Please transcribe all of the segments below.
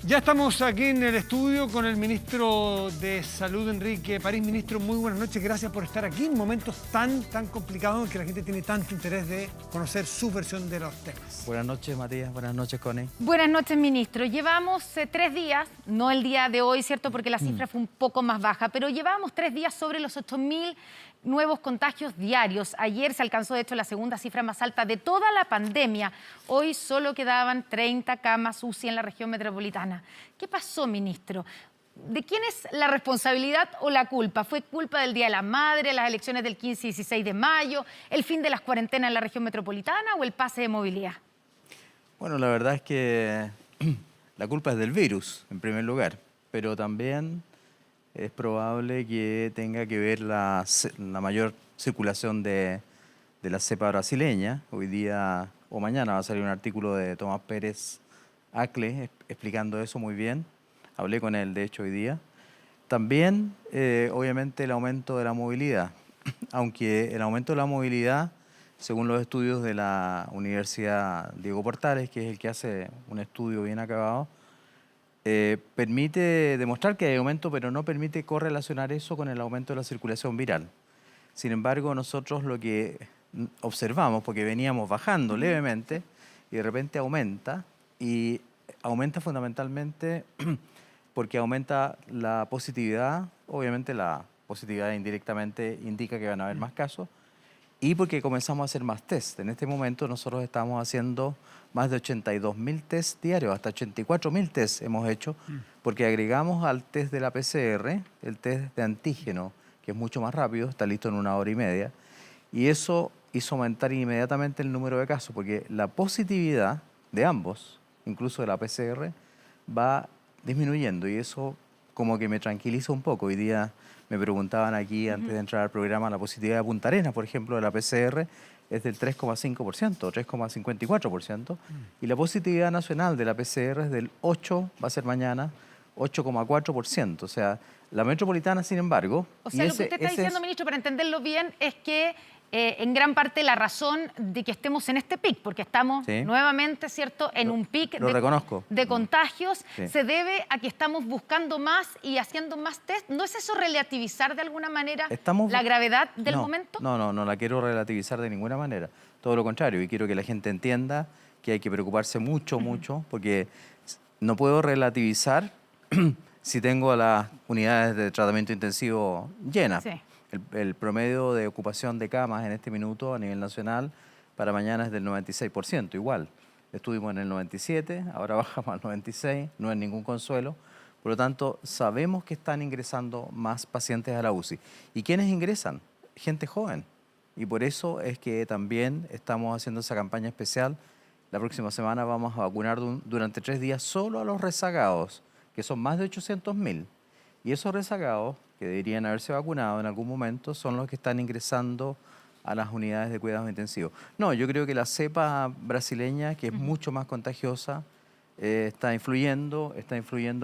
Ya estamos aquí en el estudio con el ministro de Salud, Enrique París. Ministro, muy buenas noches. Gracias por estar aquí en momentos tan complicados en que la gente tiene tanto interés de conocer su versión de los temas. Buenas noches, Matías. Buenas noches, Connie. Buenas noches, ministro. Llevamos 3 días, no el día de hoy, ¿cierto? Porque la cifra fue un poco más baja, pero llevábamos 3 días sobre los 8.000 nuevos contagios diarios. Ayer se alcanzó, de hecho, la segunda cifra más alta de toda la pandemia. Hoy solo quedaban 30 camas UCI en la región metropolitana. ¿Qué pasó, ministro? ¿De quién es la responsabilidad o la culpa? ¿Fue culpa del Día de la Madre, las elecciones del 15 y 16 de mayo, el fin de las cuarentenas en la región metropolitana o el pase de movilidad? Bueno, la verdad es que la culpa es del virus, en primer lugar, pero también es probable que tenga que ver la mayor circulación de la cepa brasileña. Hoy día o mañana va a salir un artículo de Tomás Pérez Acle explicando eso muy bien. Hablé con él, de hecho, hoy día. También, obviamente, el aumento de la movilidad. Aunque el aumento de la movilidad, según los estudios de la Universidad Diego Portales, que es el que hace un estudio bien acabado, permite demostrar que hay aumento, pero no permite correlacionar eso con el aumento de la circulación viral. Sin embargo, nosotros lo que observamos, porque veníamos bajando levemente y de repente aumenta, y aumenta fundamentalmente porque aumenta la positividad. Obviamente la positividad indirectamente indica que van a haber más casos, y porque comenzamos a hacer más test. En este momento nosotros estamos haciendo más de 82.000 test diarios, hasta 84.000 test hemos hecho, porque agregamos al test de la PCR el test de antígeno, que es mucho más rápido, está listo en 1 hora y media, y eso hizo aumentar inmediatamente el número de casos, porque la positividad de ambos, incluso de la PCR, va disminuyendo, y eso como que me tranquiliza un poco. Hoy día me preguntaban aquí, antes de entrar al programa, la positividad de Punta Arenas, por ejemplo, de la PCR, es del 3,5%, 3,54%, y la positividad nacional de la PCR es del 8, va a ser mañana, 8,4%. O sea, la metropolitana, sin embargo... O sea, lo que usted está diciendo, ministro, para entenderlo bien, es que en gran parte la razón de que estemos en este pic, porque estamos nuevamente, ¿cierto?, en un pic de contagios, se debe a que estamos buscando más y haciendo más test. ¿No es eso relativizar de alguna manera la gravedad del momento? No la quiero relativizar de ninguna manera. Todo lo contrario, y quiero que la gente entienda que hay que preocuparse mucho, porque no puedo relativizar si tengo las unidades de tratamiento intensivo llenas. Sí. El promedio de ocupación de camas en este minuto a nivel nacional para mañana es del 96%, igual. Estuvimos en el 97, ahora bajamos al 96, no es ningún consuelo. Por lo tanto, sabemos que están ingresando más pacientes a la UCI. ¿Y quiénes ingresan? Gente joven. Y por eso es que también estamos haciendo esa campaña especial. La próxima semana vamos a vacunar durante 3 días solo a los rezagados, que son más de 800.000. Y esos rezagados, que deberían haberse vacunado en algún momento, son los que están ingresando a las unidades de cuidados intensivos. No, yo creo que la cepa brasileña, que es mucho más contagiosa, está influyendo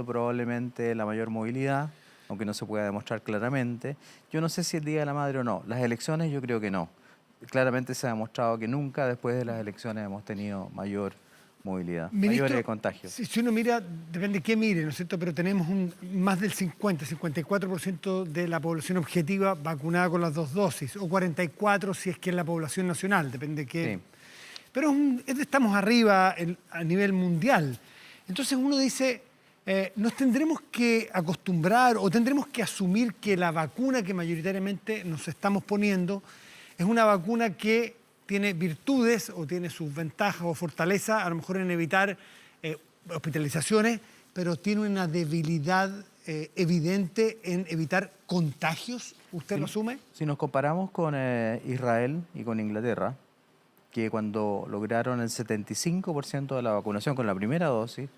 probablemente la mayor movilidad, aunque no se pueda demostrar claramente. Yo no sé si el Día de la Madre o no. Las elecciones yo creo que no. Claramente se ha demostrado que nunca después de las elecciones hemos tenido mayor movilidad, mayores contagios. Si uno mira, depende de qué mire, ¿no es cierto? Pero tenemos más del 54% de la población objetiva vacunada con las 2 dosis, o 44% si es que es la población nacional, depende de qué. Sí. Pero estamos arriba a nivel mundial. Entonces uno dice, nos tendremos que acostumbrar o tendremos que asumir que la vacuna que mayoritariamente nos estamos poniendo es una vacuna que tiene virtudes o tiene sus ventajas o fortalezas, a lo mejor en evitar hospitalizaciones, pero tiene una debilidad evidente en evitar contagios. ¿Usted lo asume? Si nos comparamos con Israel y con Inglaterra, que cuando lograron el 75% de la vacunación con la primera dosis,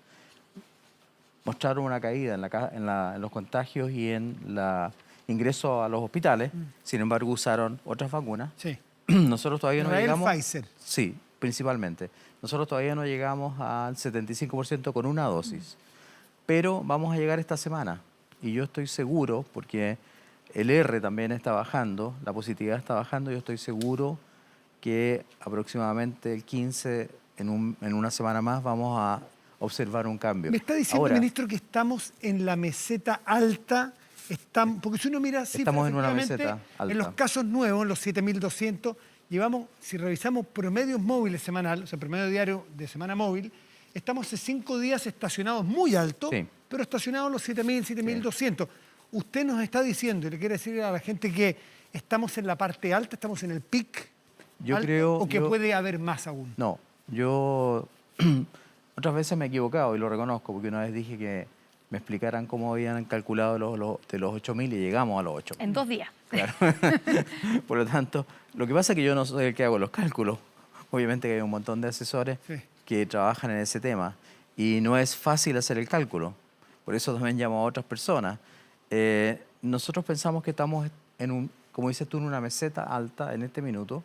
mostraron una caída en los contagios y en el ingreso a los hospitales. Sin embargo, usaron otras vacunas. Sí. Nosotros todavía no llegamos... Pfizer. Sí, principalmente. Nosotros todavía no llegamos al 75% con una dosis. Pero vamos a llegar esta semana. Y yo estoy seguro, porque el R también está bajando, la positividad está bajando, yo estoy seguro que aproximadamente el 15, en una semana más, vamos a observar un cambio. Me está diciendo, Ahora, ministro, que estamos en la meseta alta. Porque si uno mira cifras, Estamos en una efectivamente, meseta alta. en los casos nuevos, en los 7.200, llevamos, si revisamos promedios móviles semanal, o sea, promedio diario de semana móvil, estamos hace 5 días estacionados muy alto, Sí. pero estacionados en los 7.000, 7.200. Usted nos está diciendo, y le quiere decir a la gente que estamos en la parte alta, estamos en el pic Yo alto, creo... o que puede haber más aún. No, yo otras veces me he equivocado y lo reconozco, porque una vez dije que me explicaran cómo habían calculado de los 8.000 y llegamos a los 8.000. En 2 días. Claro. Por lo tanto, lo que pasa es que yo no soy el que hago los cálculos. Obviamente que hay un montón de asesores Sí. que trabajan en ese tema y no es fácil hacer el cálculo. Por eso también llamo a otras personas. Nosotros pensamos que estamos como dices tú, en una meseta alta en este minuto,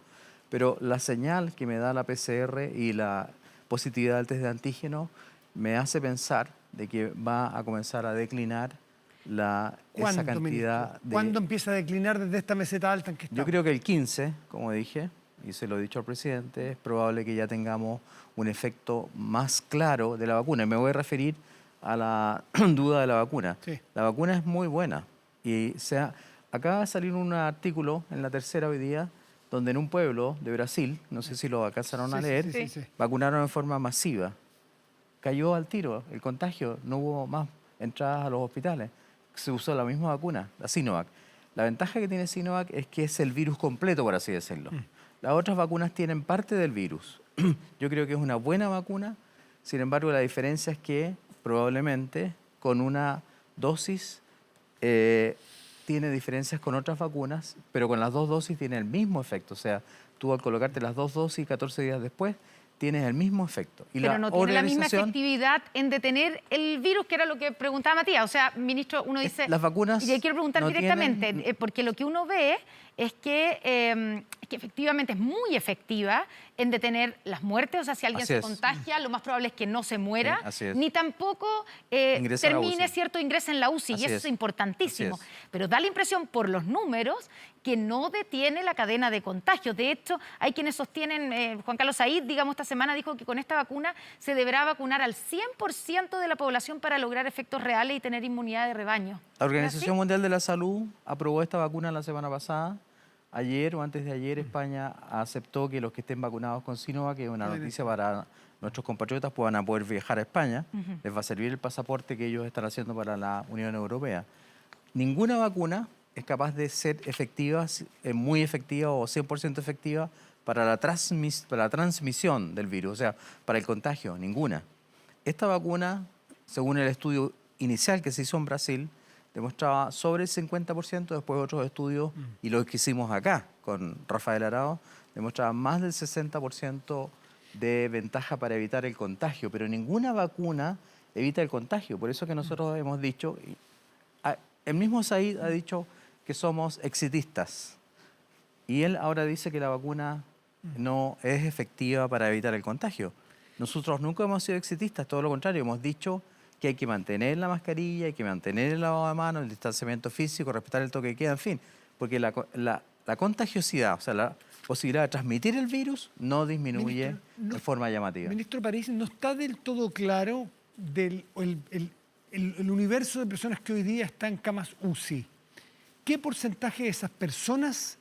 pero la señal que me da la PCR y la positividad del test de antígeno me hace pensar de que va a comenzar a declinar esa ¿Cuándo, cantidad ministro? de... ¿Cuándo empieza a declinar desde esta meseta alta en que estamos? Yo creo que el 15, como dije, y se lo he dicho al presidente, es probable que ya tengamos un efecto más claro de la vacuna. Y me voy a referir a la duda de la vacuna. Sí. La vacuna es muy buena. Y acaba de salir un artículo en La Tercera hoy día, donde en un pueblo de Brasil, no sé si lo alcanzaron a Sí, sí, leer, sí, sí. vacunaron en forma masiva. Cayó al tiro el contagio, no hubo más entradas a los hospitales. Se usó la misma vacuna, la Sinovac. La ventaja que tiene Sinovac es que es el virus completo, por así decirlo. Las otras vacunas tienen parte del virus. Yo creo que es una buena vacuna, sin embargo la diferencia es que probablemente con una dosis tiene diferencias con otras vacunas, pero con las 2 dosis tiene el mismo efecto. O sea, tú al colocarte las 2 dosis 14 días después, tienes el mismo efecto. Y Pero la no tiene la misma organización- efectividad en detener el virus, que era lo que preguntaba Matías. O sea, ministro, uno dice... Las vacunas Y le quiero preguntar no directamente, tienen- porque lo que uno ve es que efectivamente es muy efectiva en detener las muertes. O sea, si alguien Así se es. contagia, lo más probable es que no se muera, Sí, así es. ni tampoco Ingresa a la termine, UCI. ¿cierto?, ingresa en la UCI. Así Y eso es. es importantísimo. Así es. Pero da la impresión, por los números, que no detiene la cadena de contagios. De hecho, hay quienes sostienen, Juan Carlos Said, digamos, esta semana dijo que con esta vacuna se deberá vacunar al 100% de la población para lograr efectos reales y tener inmunidad de rebaño. La ¿Es Organización así? Mundial de la Salud aprobó esta vacuna la semana pasada. Ayer o antes de ayer España aceptó que los que estén vacunados con Sinovac, que es una noticia para nuestros compatriotas, puedan poder viajar a España. Les va a servir el pasaporte que ellos están haciendo para la Unión Europea. Ninguna vacuna es capaz de ser efectiva, muy efectiva o 100% efectiva para la transmisión del virus, o sea, para el contagio, ninguna. Esta vacuna, según el estudio inicial que se hizo en Brasil, demostraba sobre el 50%, después otros estudios, y los que hicimos acá con Rafael Arao, demostraban más del 60% de ventaja para evitar el contagio, pero ninguna vacuna evita el contagio. Por eso que nosotros hemos dicho, el mismo Said ha dicho que somos exitistas, y él ahora dice que la vacuna no es efectiva para evitar el contagio. Nosotros nunca hemos sido exitistas, todo lo contrario, hemos dicho que hay que mantener la mascarilla, hay que mantener el lavado de manos, el distanciamiento físico, respetar el toque de queda, en fin, porque la contagiosidad, o sea, la posibilidad de transmitir el virus no disminuye Ministro, no- de forma llamativa. Ministro París, no está del todo claro el universo de personas que hoy día están en camas UCI. ¿Qué porcentaje de esas personas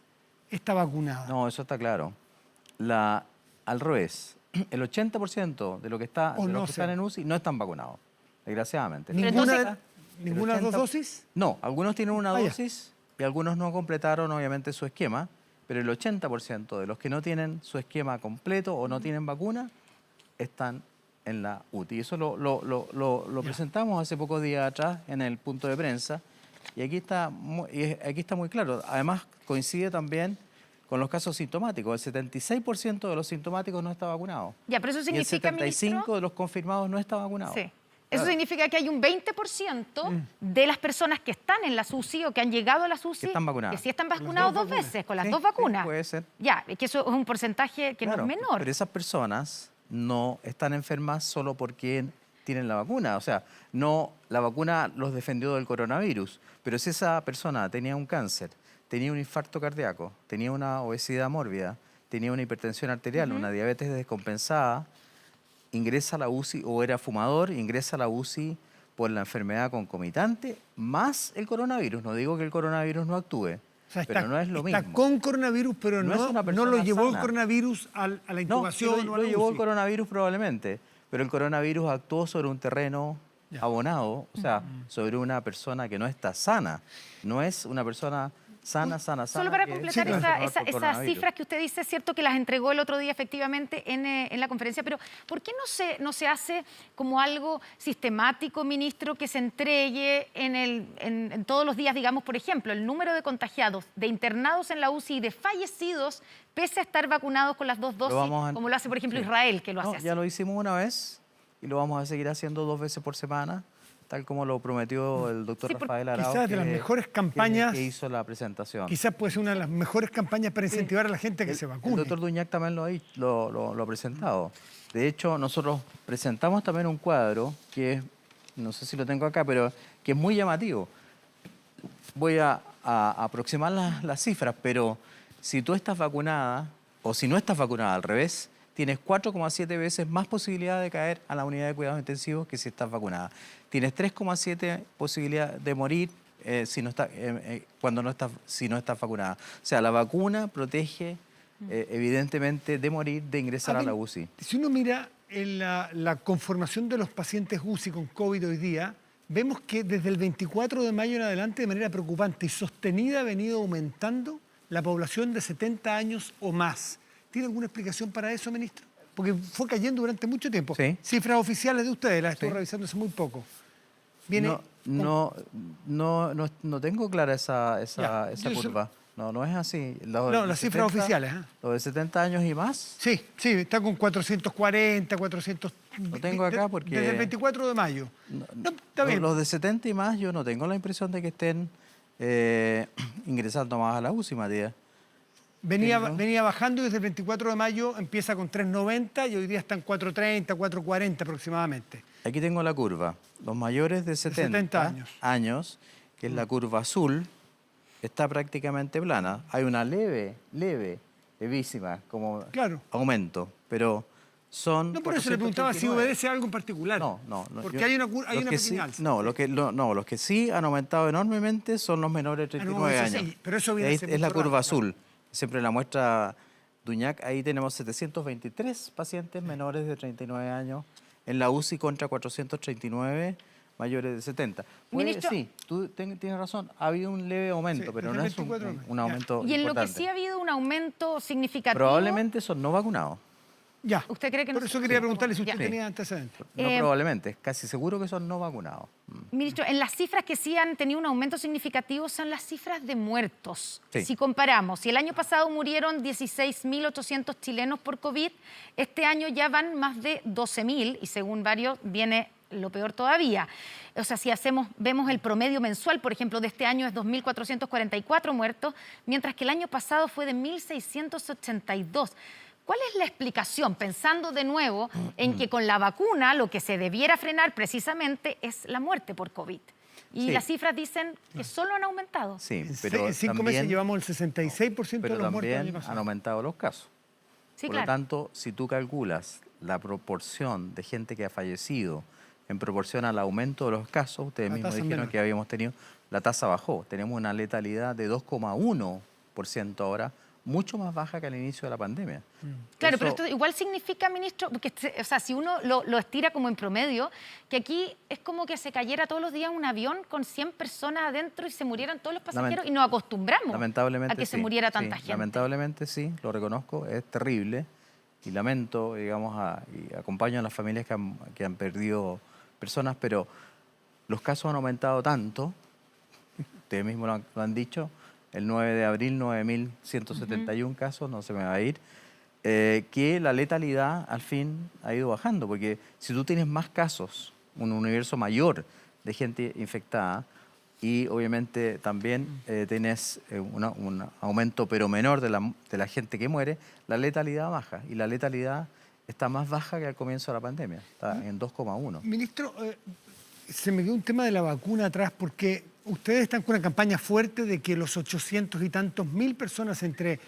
está vacunada? No, eso está claro. Al revés, el 80% de, O de no los que sé. están en UCI no están vacunados, desgraciadamente. Pero ¿Ninguna, entonces- ¿ninguna de las 2 80 dosis? No, algunos tienen una Ah, ya. dosis y algunos no completaron obviamente su esquema, pero el 80% de los que no tienen su esquema completo o no tienen vacuna están en la UTI. Eso lo presentamos hace pocos días atrás en el punto de prensa y aquí está muy claro. Además coincide también con los casos sintomáticos. El 76% de los sintomáticos no está vacunado. Ya, pero eso Y el significa, 75% ministro... de los confirmados no está vacunado. Sí. Eso significa que hay un 20% de las personas que están en la UCI o que han llegado a la UCI Que están vacunadas. que sí están vacunados dos 2 vacunas. veces, con las Sí, 2 sí, vacunas. puede ser. Ya, es que eso es un porcentaje que Claro, no es menor. pero esas personas no están enfermas solo porque tienen la vacuna. O sea, no, la vacuna los defendió del coronavirus. Pero si esa persona tenía un cáncer, tenía un infarto cardíaco, tenía una obesidad mórbida, tenía una hipertensión arterial, una diabetes descompensada, ingresa a la UCI o era fumador, ingresa a la UCI por la enfermedad concomitante más el coronavirus. No digo que el coronavirus no actúe, O sea, pero no es lo mismo. Está con coronavirus, pero No es una no persona lo llevó el sana. coronavirus a la No, intubación o a lo la llevó el UCI. coronavirus probablemente, pero el coronavirus actuó sobre un terreno Ya. abonado, o sea, sobre una persona que no está sana. No es una persona sana. Solo para que completar se va a enfermar por esas coronavirus. cifras que usted dice, es cierto que las entregó el otro día efectivamente en la conferencia, pero ¿por qué no se hace como algo sistemático, ministro, que se entregue en todos los días, digamos, por ejemplo, el número de contagiados, de internados en la UCI y de fallecidos, pese a estar vacunados con las 2 dosis, como lo hace, por ejemplo, sí. Israel, que lo hace No, así? ya lo hicimos una vez y lo vamos a seguir haciendo 2 veces por semana, tal como lo prometió el doctor Sí, porque Rafael Arao, quizás de las mejores campañas- que hizo la presentación. Quizás puede ser una de las mejores campañas para incentivar a la gente a que se El vacune. doctor Duñac también lo ha presentado. De hecho, nosotros presentamos también un cuadro que, no sé si lo tengo acá, pero que es muy llamativo. Voy a aproximar las cifras, pero si tú estás vacunada o si no estás vacunada al revés, tienes 4,7 veces más posibilidad de caer a la unidad de cuidados intensivos que si estás vacunada. Tienes 3,7 posibilidad de morir si no estás vacunada. O sea, la vacuna protege evidentemente de morir, de ingresar a la UCI. Si uno mira en la conformación de los pacientes UCI con COVID hoy día, vemos que desde el 24 de mayo en adelante, de manera preocupante y sostenida, ha venido aumentando la población de 70 años o más. ¿Tiene alguna explicación para eso, ministro? Porque fue cayendo durante mucho tiempo. Sí. Cifras oficiales de ustedes, las estoy Sí. revisando hace muy poco. Viene No tengo clara esa Ya, yo curva. No es así. No, las cifras oficiales, ¿eh? Los de 70 años y más, Sí, está con 440, 400... lo tengo acá porque... Desde el 24 de mayo. No, está bien. Los de 70 y más, yo no tengo la impresión de que estén ingresando más a la UCI, Matías. Venía bajando y desde el 24 de mayo empieza con 390 y hoy día están 430, 440 aproximadamente. Aquí tengo la curva. Los mayores de 70 años, que es la curva azul, está prácticamente plana. Hay una levísima como Claro. aumento, pero son... No, por eso le preguntaba si 439. obedece a algo en particular. No. Porque hay una pequeña sí, alza. los que sí han aumentado enormemente son los menores de 39 eso años. sí, pero eso viene Ahí hace es la mucho curva rato, azul. Siempre la muestra Duñac. Ahí tenemos 723 pacientes menores de 39 años en la UCI contra 439 mayores de 70. Ministro- Sí, tú tienes razón. Ha habido un leve aumento, Sí, pero desde no el es 24 de un mayo. aumento Y en lo que importante. sí ha habido un aumento significativo... Probablemente son no vacunados. Ya. ¿Usted cree que Por no eso se- quería preguntarle si usted Ya. tenía antecedentes. No probablemente, es casi seguro que son no vacunados. Ministro, en las cifras que sí han tenido un aumento significativo son las cifras de muertos. Sí. Si comparamos, si el año pasado murieron 16.800 chilenos por COVID, este año ya van más de 12.000 y según varios viene lo peor todavía. O sea, si vemos el promedio mensual, por ejemplo, de este año es 2.444 muertos, mientras que el año pasado fue de 1.682. ¿Cuál es la explicación? Pensando de nuevo en que con la vacuna lo que se debiera frenar precisamente es la muerte por COVID. Y Sí. las cifras dicen que solo han aumentado. Sí, En pero en 5 meses llevamos el 66% de pero los muertos del año también pasado. han aumentado los casos. Sí, Por claro. lo tanto, si tú calculas la proporción de gente que ha fallecido en proporción al aumento de los casos, ustedes La mismos tasa dijeron menor. que habíamos tenido, la tasa bajó. Tenemos una letalidad de 2,1% ahora, mucho más baja que al inicio de la pandemia. Claro, Eso- pero esto igual significa, ministro, porque o sea, si uno lo estira como en promedio, que aquí es como que se cayera todos los días un avión con 100 personas adentro y se murieran todos los pasajeros y nos acostumbramos Lamentablemente a que sí, se muriera tanta sí, gente. Lamentablemente sí, lo reconozco, es terrible y lamento, digamos, y acompaño a las familias que han perdido personas, pero los casos han aumentado tanto, ustedes mismos lo han dicho, el 9 de abril 9.171 casos, no se me va a ir, que la letalidad al fin ha ido bajando, porque si tú tienes más casos, un universo mayor de gente infectada, y obviamente también tienes un aumento pero menor de la gente que muere, la letalidad baja, y la letalidad está más baja que al comienzo de la pandemia, está en 2,1. Ministro, se me quedó un tema de la vacuna atrás porque ustedes están con una campaña fuerte de que los 800 y tantos mil personas entre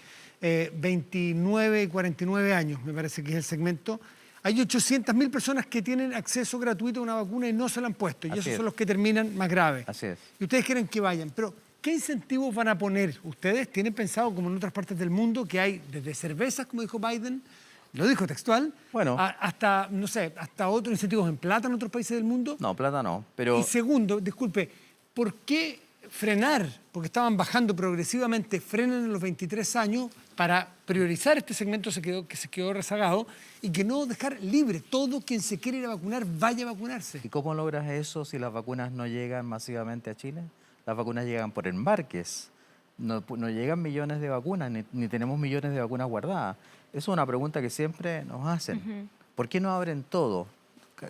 29 y 49 años, me parece que es el segmento, Hay 800.000 personas que tienen acceso gratuito a una vacuna y no se la han puesto. Y Así esos es. son los que terminan más graves. Así es. Y ustedes quieren que vayan. Pero, ¿qué incentivos van a poner? ¿Ustedes tienen pensado, como en otras partes del mundo, que hay desde cervezas, como dijo Biden, lo dijo textual, Bueno. hasta, no sé, hasta otros incentivos en plata en otros países del mundo? No, plata no, pero... Y segundo, disculpe, ¿por qué frenar? Porque estaban bajando progresivamente, frenan en los 23 años para priorizar este segmento que se quedó rezagado y que no dejar libre. Todo quien se quiere ir a vacunar, vaya a vacunarse. ¿Y cómo logras eso si las vacunas no llegan masivamente a Chile? Las vacunas llegan por embarques. No llegan millones de vacunas, ni tenemos millones de vacunas guardadas. Esa es una pregunta que siempre nos hacen. ¿Por qué no abren todo?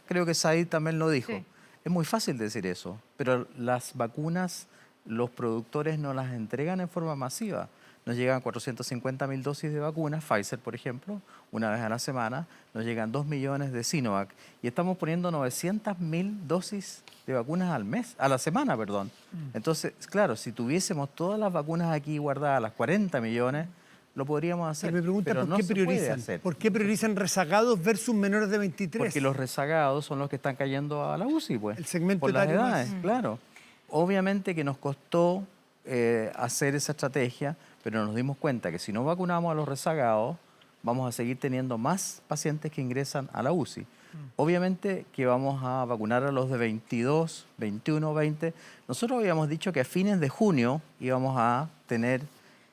Creo que Said también lo dijo. Sí. Es muy fácil decir eso, pero las vacunas, los productores no las entregan en forma masiva. Nos llegan 450.000 dosis de vacunas, Pfizer, por ejemplo, una vez a la semana. Nos llegan 2 millones de Sinovac. Y estamos poniendo 900.000 dosis de vacunas al mes, a la semana, perdón. Entonces, claro, si tuviésemos todas las vacunas aquí guardadas, las 40 millones, lo podríamos hacer. Pero me pregunta, pero ¿por no qué se puede priorizan? hacer. ¿Por qué priorizan rezagados versus menores de 23? Porque los rezagados son los que están cayendo a la UCI, pues. El segmento por las etario más. edades, claro. Obviamente que nos costó hacer esa estrategia, pero nos dimos cuenta que si no vacunamos a los rezagados, vamos a seguir teniendo más pacientes que ingresan a la UCI. Obviamente que vamos a vacunar a los de 22, 21, 20. Nosotros habíamos dicho que a fines de junio íbamos a tener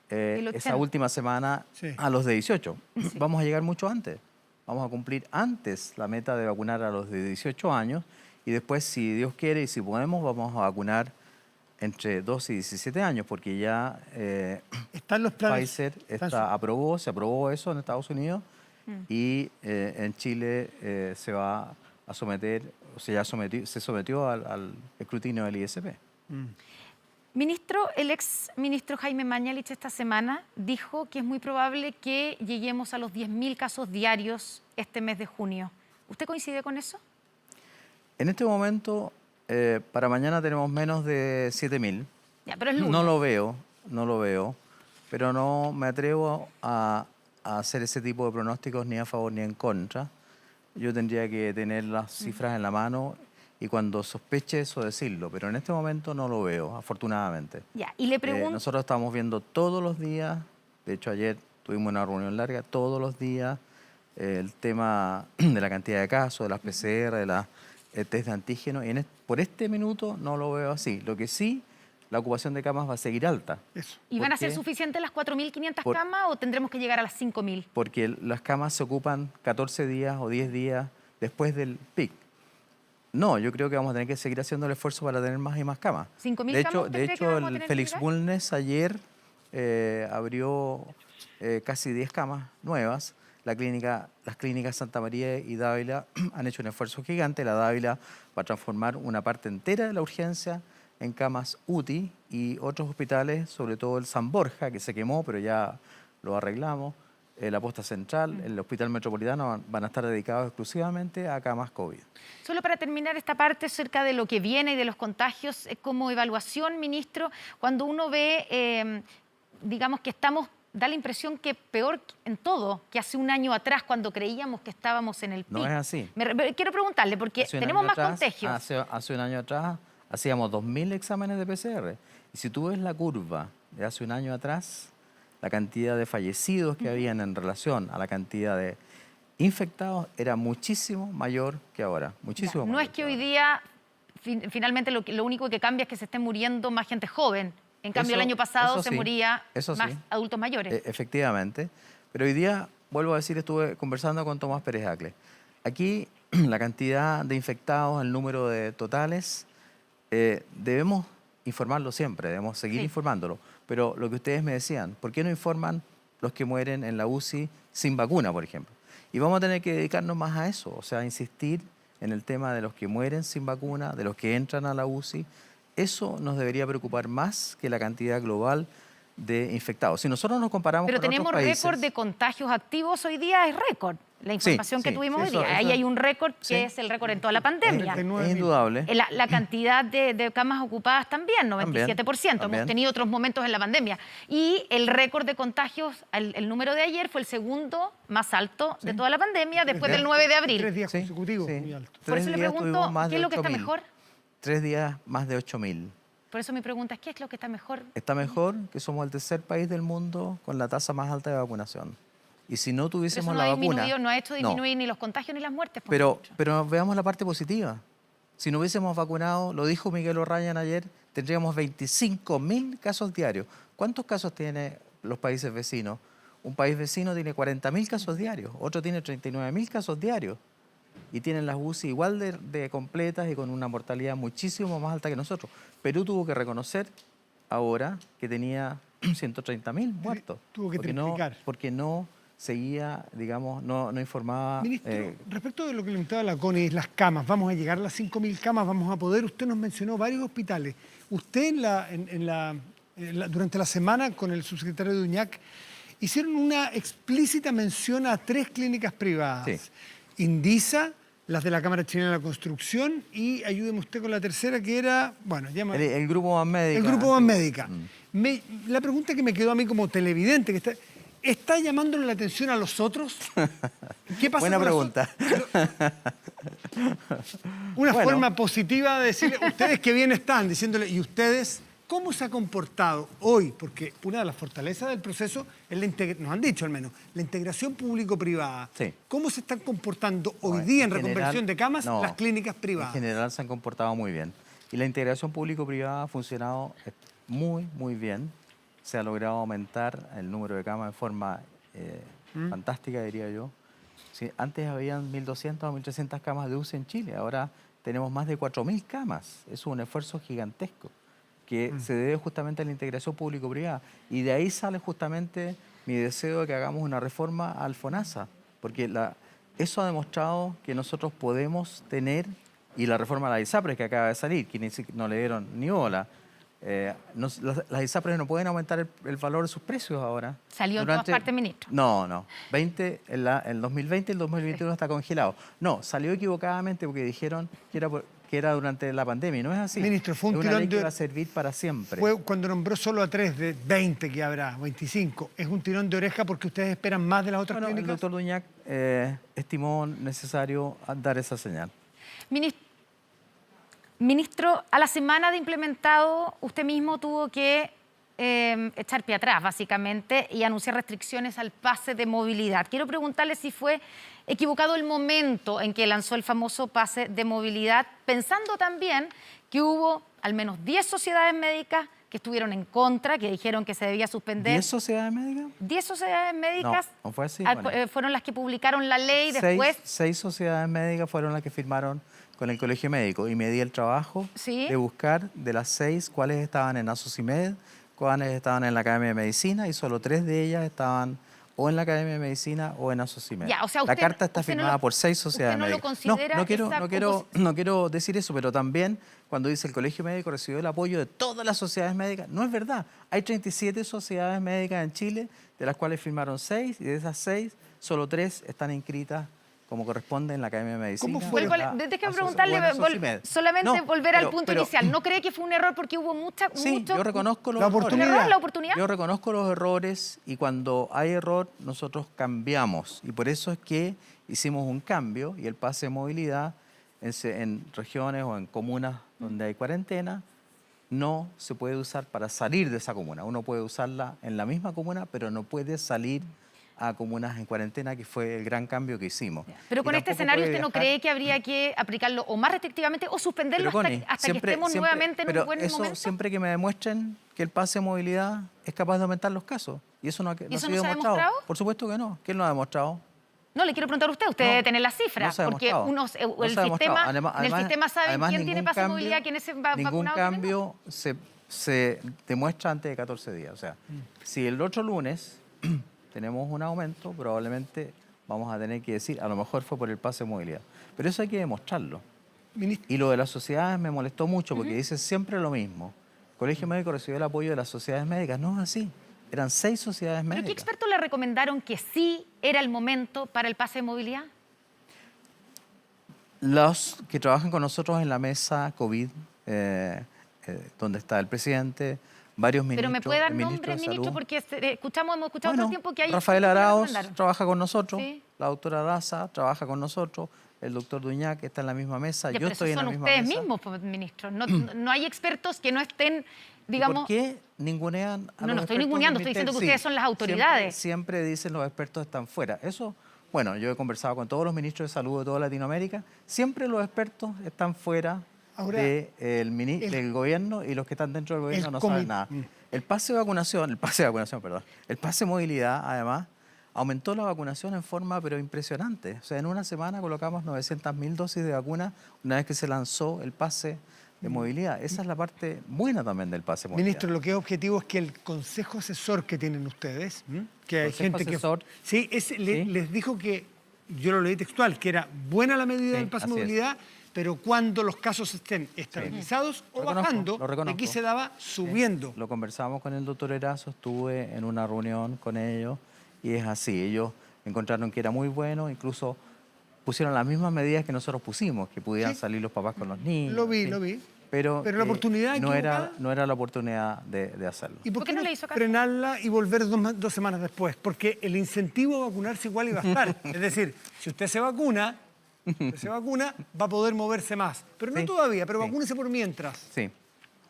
esa última semana Sí. a los de 18. Sí. Vamos a llegar mucho antes. Vamos a cumplir antes la meta de vacunar a los de 18 años y después, si Dios quiere y si podemos, vamos a vacunar entre 12 y 17 años, porque ya Están los planes. Pfizer están se aprobó eso en Estados Unidos y en Chile se va a someter, o sea, se sometió al escrutinio del ISP. Ministro, el ex ministro Jaime Mañalich esta semana dijo que es muy probable que lleguemos a los 10.000 casos diarios este mes de junio. ¿Usted coincide con eso? En este momento, para mañana tenemos menos de 7.000. Ya, pero es lunes. No lo veo, pero no me atrevo a hacer ese tipo de pronósticos ni a favor ni en contra. Yo tendría que tener las cifras en la mano y cuando sospeche eso decirlo, pero en este momento no lo veo, afortunadamente. Ya, y le pregunto... Nosotros estamos viendo todos los días, de hecho ayer tuvimos una reunión larga, todos los días el tema de la cantidad de casos, de las PCR, de las test de antígeno, y por este minuto no lo veo así. Lo que sí, la ocupación de camas va a seguir alta. Eso. ¿Y van a ¿Por ser qué? suficientes las 4.500 Por- camas o tendremos que llegar a las 5.000? Porque las camas se ocupan 14 días o 10 días después del pic. No, yo creo que vamos a tener que seguir haciendo el esfuerzo para tener más y más camas. 5.000 De camas, hecho, ¿usted de cree que hecho vamos a el tener que Félix llegar? Bulnes ayer abrió casi 10 camas nuevas. Las clínicas Santa María y Dávila han hecho un esfuerzo gigante. La Dávila va a transformar una parte entera de la urgencia en camas UTI y otros hospitales, sobre todo el San Borja, que se quemó, pero ya lo arreglamos. La Posta Central, el Hospital Metropolitano van a estar dedicados exclusivamente a camas COVID. Solo para terminar esta parte acerca de lo que viene y de los contagios, como evaluación, ministro, cuando uno ve, digamos que da la impresión que peor en todo que hace un año atrás cuando creíamos que estábamos en el pic. No es así. Quiero preguntarle, porque Hace un tenemos año más atrás, contagios. Hace un año atrás hacíamos 2.000 exámenes de PCR. Y si tú ves la curva de hace un año atrás, la cantidad de fallecidos que habían en relación a la cantidad de infectados era muchísimo mayor que ahora. Muchísimo No mayor es que ahora. hoy día, finalmente, lo único que cambia es que se esté muriendo más gente joven. En cambio, el año pasado eso se sí, moría eso más sí. adultos mayores. Efectivamente. Pero hoy día, vuelvo a decir, estuve conversando con Tomás Pérez Acle. Aquí la cantidad de infectados, el número de totales, debemos informarlo siempre, debemos seguir Sí. informándolo. Pero lo que ustedes me decían, ¿por qué no informan los que mueren en la UCI sin vacuna, por ejemplo? Y vamos a tener que dedicarnos más a eso, o sea, a insistir en el tema de los que mueren sin vacuna, de los que entran a la UCI. Eso nos debería preocupar más que la cantidad global de infectados. Si nosotros nos comparamos Pero con otros tenemos países... récord de contagios activos hoy día, es récord. la información que sí, tuvimos hoy eso- día. Ahí eso- hay un récord que sí. es el récord en toda la pandemia. 39.000. Es indudable. La cantidad de camas ocupadas también, 97%. También. Hemos tenido otros momentos en la pandemia. Y el récord de contagios, el número de ayer fue el segundo más alto de toda la pandemia, después del 9 de 3 abril. días Sí, consecutivos, sí. muy alto. Por 3 eso le días pregunto, tuvimos más ¿qué de es lo que está 8.000. mejor? 3 días más de 8.000. Por eso mi pregunta es, ¿qué es lo que está mejor? Está mejor que somos el tercer país del mundo con la tasa más alta de vacunación. Y si no Pero eso tuviésemos no la ha vacuna... disminuido, no ha hecho No. disminuir ni los contagios ni las muertes. por Pero, mucho. pero veamos la parte positiva. Si no hubiésemos vacunado, lo dijo Miguel O'Ryan ayer, tendríamos 25.000 casos diarios. ¿Cuántos casos tienen los países vecinos? Un país vecino tiene 40.000 casos diarios, otro tiene 39.000 casos diarios. Y tienen las UCI igual de completas y con una mortalidad muchísimo más alta que nosotros. Perú tuvo que reconocer ahora que tenía 130.000 muertos. Tuvo que porque triplicar. porque no seguía, digamos, no informaba... Ministro, respecto de lo que le preguntaba la Connie, las camas, vamos a llegar a las 5.000 camas, vamos a poder. Usted nos mencionó varios hospitales. Usted durante la semana con el subsecretario de Uñac hicieron una explícita mención a 3 clínicas privadas. Sí. Indisa, las de la Cámara Chilena de la Construcción y ayúdeme usted con la tercera que era, bueno, llama... El grupo más médica. El grupo Más Médica. La pregunta que me quedó a mí como televidente, que ¿está llamándole la atención a los otros? ¿Qué pasa Buena con pregunta. Una Bueno. forma positiva de decirle, ustedes que bien están, diciéndole, ¿y ustedes cómo se ha comportado hoy? Porque una de las fortalezas del proceso es nos han dicho al menos, la integración público-privada. Sí. ¿Cómo se están comportando hoy No, día en general, reconversión de camas no, las clínicas privadas? En general se han comportado muy bien. Y la integración público-privada ha funcionado muy, muy bien. Se ha logrado aumentar el número de camas de forma fantástica, diría yo. Sí, antes habían 1.200 o 1.300 camas de UCI en Chile, ahora tenemos más de 4.000 camas. Es un esfuerzo gigantesco que se debe justamente a la integración público-privada. Y de ahí sale justamente mi deseo de que hagamos una reforma al FONASA, porque eso ha demostrado que nosotros podemos tener, y la reforma a la ISAPRES que acaba de salir, que no le dieron ni bola, las ISAPRES no pueden aumentar el valor de sus precios ahora. Salió en todas partes, ministro. No. El 2020 y el 2021 está congelado. No, salió equivocadamente porque dijeron que era durante la pandemia y no es así. Ministro, fue un es una tirón ley que de- va a servir para siempre. Fue cuando nombró solo a 3 de 20 que habrá, 25. ¿Es un tirón de oreja porque ustedes esperan más de las otras Bueno, el clínicas? doctor Duñac estimó necesario dar esa señal. Ministro, a la semana de implementado, usted mismo tuvo que echar pie atrás, básicamente, y anunciar restricciones al pase de movilidad. Quiero preguntarle si fue equivocado el momento en que lanzó el famoso pase de movilidad, pensando también que hubo al menos 10 sociedades médicas que estuvieron en contra, que dijeron que se debía suspender. ¿10 sociedades médicas? 10 sociedades médicas No fue así, bueno. fueron las que publicaron la ley después. Seis sociedades médicas fueron las que firmaron con el Colegio Médico y me di el trabajo Sí. de buscar de las 6 cuáles estaban en Asocimed, cuáles estaban en la Academia de Medicina y solo 3 de ellas estaban o en la Academia de Medicina o en Asocimed. Ya, o sea, la usted- carta está usted no firmada lo- por 6 usted sociedades no lo médicas. considera No quiero decir eso, pero también cuando dice el Colegio Médico recibió el apoyo de todas las sociedades médicas, no es verdad. Hay 37 sociedades médicas en Chile, de las cuales firmaron 6 y de esas 6, solo 3 están inscritas como corresponde en la Academia de Medicina. ¿Cómo fue? Déjeme preguntarle, solamente volver al punto inicial. ¿No cree que fue un error porque hubo Sí, yo reconozco los La errores. oportunidad. ¿Un error, la oportunidad? Yo reconozco los errores y cuando hay error nosotros cambiamos. Y por eso es que hicimos un cambio y el pase de movilidad en regiones o en comunas donde hay cuarentena no se puede usar para salir de esa comuna. Uno puede usarla en la misma comuna, pero no puede salir a comunas en cuarentena, que fue el gran cambio que hicimos. Pero Y con este tampoco escenario, puede ¿usted no viajar. cree que habría que aplicarlo o más restrictivamente o suspenderlo Pero, Connie, hasta que siempre- estemos siempre- nuevamente en pero un buen eso, momento? siempre que me demuestren que el pase de movilidad es capaz de aumentar los casos. Y eso no ha eso sido no se ha demostrado. demostrado? Por supuesto que no. ¿Quién lo ha demostrado? No, le quiero preguntar a usted. Usted No, debe tener las cifras. no se ha porque demostrado. el No se ha sistema, demostrado. en el sistema saben además, quién tiene ningún pase de cambio- movilidad, quién es Ningún vacunado. quién no. cambio se demuestra antes de 14 días. O sea, si el otro lunes tenemos un aumento, probablemente vamos a tener que decir, a lo mejor fue por el pase de movilidad. Pero eso hay que demostrarlo. Ministro, Y lo de las sociedades me molestó mucho porque dice siempre lo mismo. El Colegio Médico recibió el apoyo de las sociedades médicas. No es así. Eran 6 sociedades ¿Pero qué médicas. expertos le recomendaron que sí era el momento para el pase de movilidad? Los que trabajan con nosotros en la mesa COVID, donde está el presidente, varios ministros. Pero me puede dar el ministro nombres, de ministro, Salud. porque hemos escuchado todo Bueno, el tiempo que hay Rafael expertos que le Arauz recomendaron. trabaja con nosotros, Sí. la doctora Daza trabaja con nosotros, el doctor Duñac está en la misma mesa, Ya, yo pero estoy esos en son la misma ustedes mesa. mismos, pues, ministro. No hay expertos que no estén, ¿Y digamos... ¿Por qué ningunean a No, los no estoy expertos ninguneando, del estoy diciendo que ministerio? ustedes son las autoridades. Siempre dicen los expertos están fuera. Eso, bueno, yo he conversado con todos los ministros de salud de toda Latinoamérica, siempre los expertos están fuera Ahora, del gobierno y los que están dentro del gobierno el no comi- saben nada. El pase de vacunación, perdón, el pase de movilidad, además, aumentó la vacunación en forma pero impresionante. O sea, en una semana colocamos 900.000 dosis de vacuna una vez que se lanzó el pase de movilidad. Esa es la parte buena también del pase de movilidad. Ministro, lo que es objetivo es que el consejo asesor que tienen ustedes, que hay Consejo gente asesor. que... Sí, les dijo que, yo lo leí textual, que era buena la medida Sí, del pase de así es. movilidad, pero cuando los casos estén estabilizados o Lo reconozco, bajando, lo y reconozco. aquí se daba subiendo. Lo conversamos con el doctor Erazo, estuve en una reunión con ellos y es así. Ellos encontraron que era muy bueno, incluso pusieron las mismas medidas que nosotros pusimos, que pudieran Sí. salir los papás con los niños. Lo vi, en fin. lo vi. Pero la oportunidad no era, equivocada. no era la oportunidad de hacerlo. ¿Y por ¿Por qué qué no no le hizo caso? frenarla y volver dos semanas después? Porque el incentivo a vacunarse igual iba a estar. Es decir, si usted se vacuna, va a poder moverse más. Pero no Sí, todavía, pero sí. vacúnese por mientras. Sí.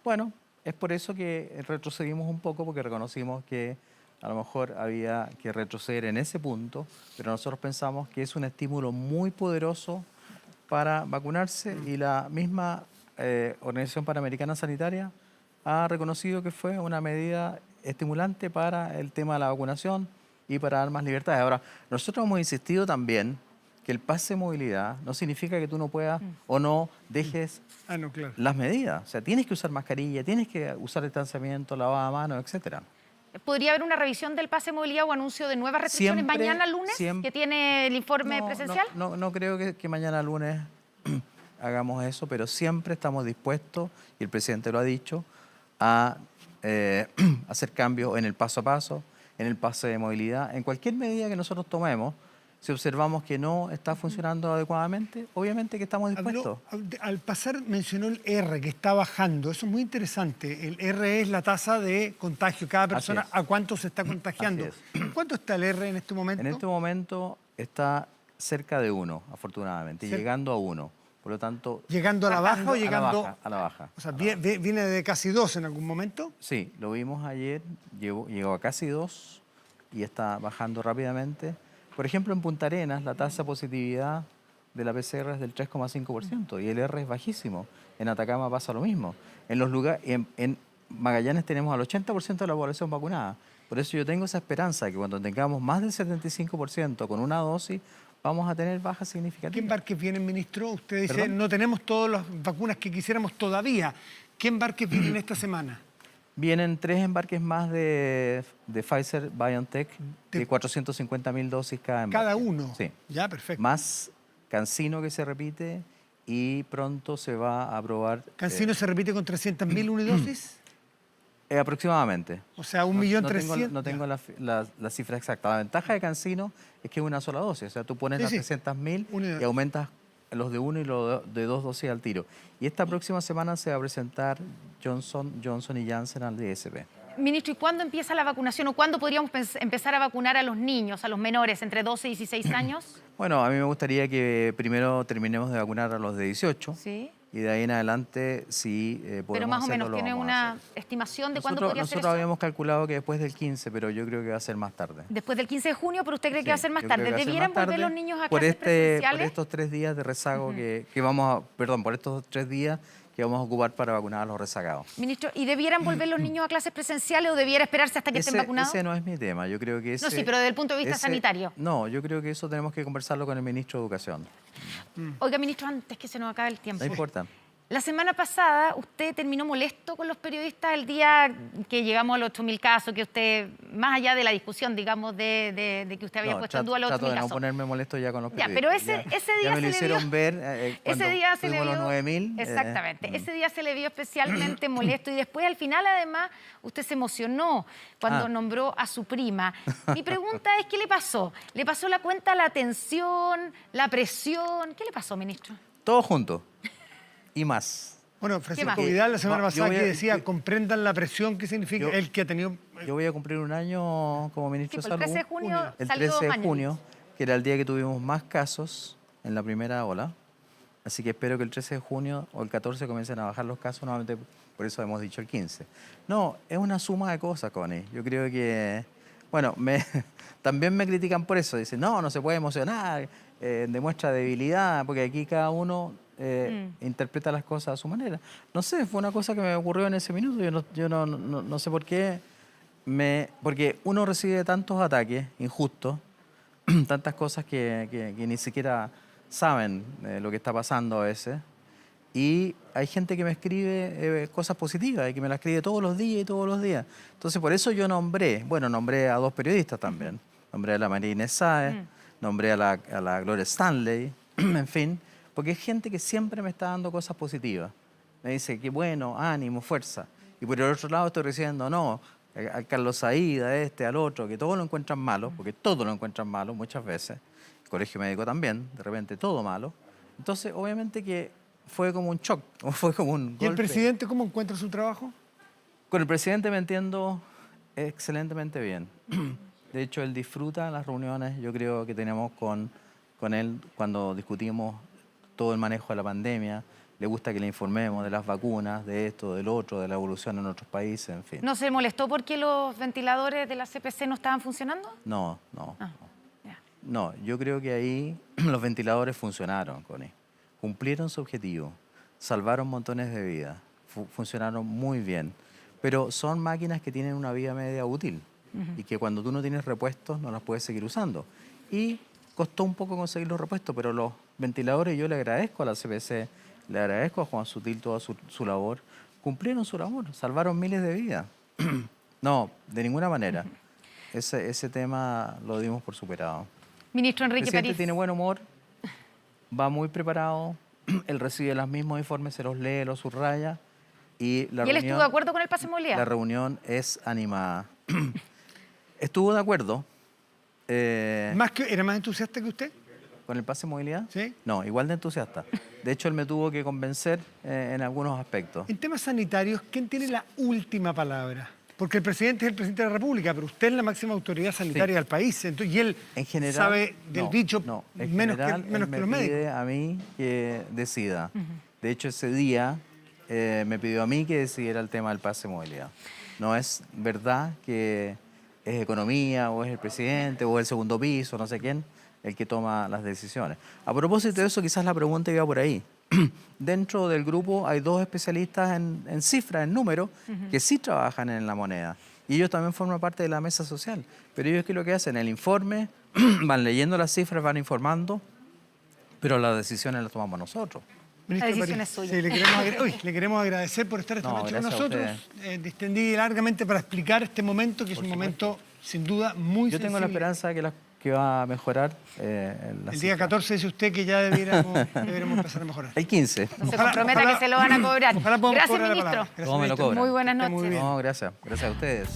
Bueno, es por eso que retrocedimos un poco, porque reconocimos que a lo mejor había que retroceder en ese punto, pero nosotros pensamos que es un estímulo muy poderoso para vacunarse y la misma Organización Panamericana Sanitaria ha reconocido que fue una medida estimulante para el tema de la vacunación y para dar más libertades. Ahora, nosotros hemos insistido también que el pase de movilidad no significa que tú no puedas o no dejes Ah, no, claro. las medidas. O sea, tienes que usar mascarilla, tienes que usar distanciamiento, lavada de manos, etcétera. ¿Podría haber una revisión del pase de movilidad o anuncio de nuevas restricciones Siempre, mañana lunes, que tiene el informe presencial? No creo que mañana lunes hagamos eso, pero siempre estamos dispuestos, y el presidente lo ha dicho, a hacer cambios en el paso a paso, en el pase de movilidad, en cualquier medida que nosotros tomemos. Si observamos que no está funcionando adecuadamente, obviamente que estamos dispuestos. Al pasar mencionó el R, que está bajando. Eso es muy interesante. El R es la tasa de contagio. Cada persona, es. ¿a cuánto se está contagiando? Así ¿Cuánto está el R en este momento? En este momento está cerca de 1, afortunadamente, y llegando a 1. Por lo tanto, ¿Llegando a la baja o llegando...? a la baja. O sea, ¿viene de casi 2 en algún momento? Sí, lo vimos ayer, llegó a casi 2 y está bajando rápidamente. Por ejemplo, en Punta Arenas la tasa de positividad de la PCR es del 3,5% y el R es bajísimo. En Atacama pasa lo mismo. En Magallanes tenemos al 80% de la población vacunada. Por eso yo tengo esa esperanza de que cuando tengamos más del 75% con una dosis, vamos a tener bajas ¿Qué significativas. embarques vienen, ministro? Usted dice, ¿Perdón? no tenemos todas las vacunas que quisiéramos todavía. ¿Qué embarques vienen esta semana? Vienen 3 embarques más de Pfizer BioNTech de 450.000 dosis cada embarque. Cada uno. Sí. Ya, perfecto. Más Cancino que se repite y pronto se va a aprobar... ¿Cancino se repite con 300.000 unidosis? aproximadamente. O sea, 1.300.000. No tengo la cifra exacta. La ventaja de Cancino es que es una sola dosis. O sea, tú pones Sí, las sí. 300.000 Unidad. y aumentas los de 1 y los de 2 dosis al tiro. Y esta próxima semana se va a presentar Johnson y Janssen al DSP. Ministro, ¿y cuándo empieza la vacunación o cuándo podríamos empezar a vacunar a los niños, a los menores, entre 12 y 16 años? Bueno, a mí me gustaría que primero terminemos de vacunar a los de 18 Sí. y de ahí en adelante, si podemos Pero más o hacerlo, menos, lo ¿tiene vamos a una hacer. estimación de cuándo Nosotros, podría ser nosotros eso? habíamos calculado que después del 15, pero yo creo que va a ser más tarde. Después del 15 de junio, pero usted cree que va a ser más Yo creo tarde. que va a ser ¿Debieran más tarde volver los niños a por clases por presenciales? estos 3 días de rezago que vamos a... Perdón, por estos 3 días que vamos a ocupar para vacunar a los rezagados. Ministro, ¿y debieran volver los niños a clases presenciales o debiera esperarse hasta que estén vacunados? Ese no es mi tema. Yo creo que ese... No, sí, pero desde el punto de vista sanitario. No, yo creo que eso tenemos que conversarlo con el ministro de Educación. Oiga, ministro, antes que se nos acabe el tiempo. No importa. La semana pasada usted terminó molesto con los periodistas el día que llegamos a los 8.000 casos, que usted, más allá de la discusión, digamos, de que usted había puesto en duda los 8.000 trato de casos. no ponerme molesto ya con los Ya, periodistas. pero ese día ya me se lo le hicieron vio, ver cuando ese día se le fuimos vio, los 9.000. exactamente, ese día se le vio especialmente molesto y después al final además usted se emocionó cuando nombró a su prima. Mi pregunta es, ¿qué le pasó? ¿Le pasó la cuenta la tensión, la presión? ¿Qué le pasó, ministro? Todo junto y más. Bueno, más? Francisco Vidal la semana No, yo pasada voy a- que decía, yo- comprendan la presión que significa yo- el que ha tenido... Yo voy a cumplir un año como ministro Sí, de pues el Salud. 13 de junio El salió 13 de Mañalich. junio, que era el día que tuvimos más casos en la primera ola. Así que espero que el 13 de junio o el 14 comiencen a bajar los casos nuevamente, por eso hemos dicho el 15. No, es una suma de cosas, Connie. Yo creo que, bueno, también me critican por eso. Dicen, no se puede emocionar, demuestra debilidad, porque aquí cada uno interpreta las cosas a su manera. No sé, fue una cosa que me ocurrió en ese minuto. Yo no sé por qué. Porque uno recibe tantos ataques injustos, tantas cosas que ni siquiera saben lo que está pasando a veces. Y hay gente que me escribe cosas positivas y que me las escribe todos los días y todos los días. Entonces, por eso yo nombré a 2 periodistas también. Nombré a la María Inés Sáez, nombré a la Gloria Stanley, en fin, porque es gente que siempre me está dando cosas positivas. Me dice que bueno, ánimo, fuerza. Y por el otro lado estoy recibiendo, al Carlos Saída, al otro, que todos lo encuentran malo, porque todos lo encuentran malo muchas veces. El colegio médico también, de repente todo malo. Entonces, obviamente que fue como un shock, o fue como un golpe. ¿Y el presidente cómo encuentra su trabajo? Con el presidente me entiendo excelentemente bien. De hecho, él disfruta las reuniones, yo creo que tenemos con él cuando discutimos todo el manejo de la pandemia. Le gusta que le informemos de las vacunas, de esto, del otro, de la evolución en otros países, en fin. ¿No se molestó porque los ventiladores de la CPC no estaban funcionando? No. Ya. No, yo creo que ahí los ventiladores funcionaron, Connie. Cumplieron su objetivo, salvaron montones de vidas, funcionaron muy bien. Pero son máquinas que tienen una vida media útil y que cuando tú no tienes repuestos no las puedes seguir usando. Y costó un poco conseguir los repuestos, pero los ventiladores, yo le agradezco a la CPC, le agradezco a Juan Sutil toda su labor, cumplieron su labor, salvaron miles de vidas. No, de ninguna manera. Ese tema lo dimos por superado. Ministro El Enrique presidente París. tiene buen humor, va muy preparado, él recibe los mismos informes, se los lee, los subraya y la ¿Y él reunión, estuvo de acuerdo con el pase de movilidad? la reunión es animada. Estuvo de acuerdo ¿Era más entusiasta que usted? con el pase de movilidad. Sí. No, igual de entusiasta. De hecho, él me tuvo que convencer en algunos aspectos. En temas sanitarios, ¿quién tiene la última palabra? Porque el presidente es el presidente de la República, pero usted es la máxima autoridad sanitaria del país. Entonces, y él En general, sabe del bicho en menos general, que él me los médicos. pide a mí que decida. De hecho, ese día me pidió a mí que decidiera el tema del pase de movilidad. No es verdad que es economía, o es el presidente, o el segundo piso, no sé quién, el que toma las decisiones. A propósito de eso, quizás la pregunta iba por ahí. Dentro del grupo hay 2 especialistas en cifras, en números, que sí trabajan en la moneda. Y ellos también forman parte de la mesa social. Pero ellos, ¿qué es lo que hacen? El informe, van leyendo las cifras, van informando, pero las decisiones las tomamos nosotros. Ministro La decisión París, es suya. sí, le queremos agradecer por estar esta No, noche con gracias a nosotros. Distendí largamente para explicar este momento, que es un momento sin duda muy Yo tengo la sensible. esperanza de que va a mejorar la El día cifra. 14 dice usted que ya deberíamos empezar a mejorar. El 15. No se comprometa que se lo van a cobrar. Ojalá podamos Gracias, cobrar la ministro. palabra. Gracias, ¿Cómo me lo ministro. cobran? Muy buenas Que esté muy noches. bien. No, gracias. Gracias a ustedes.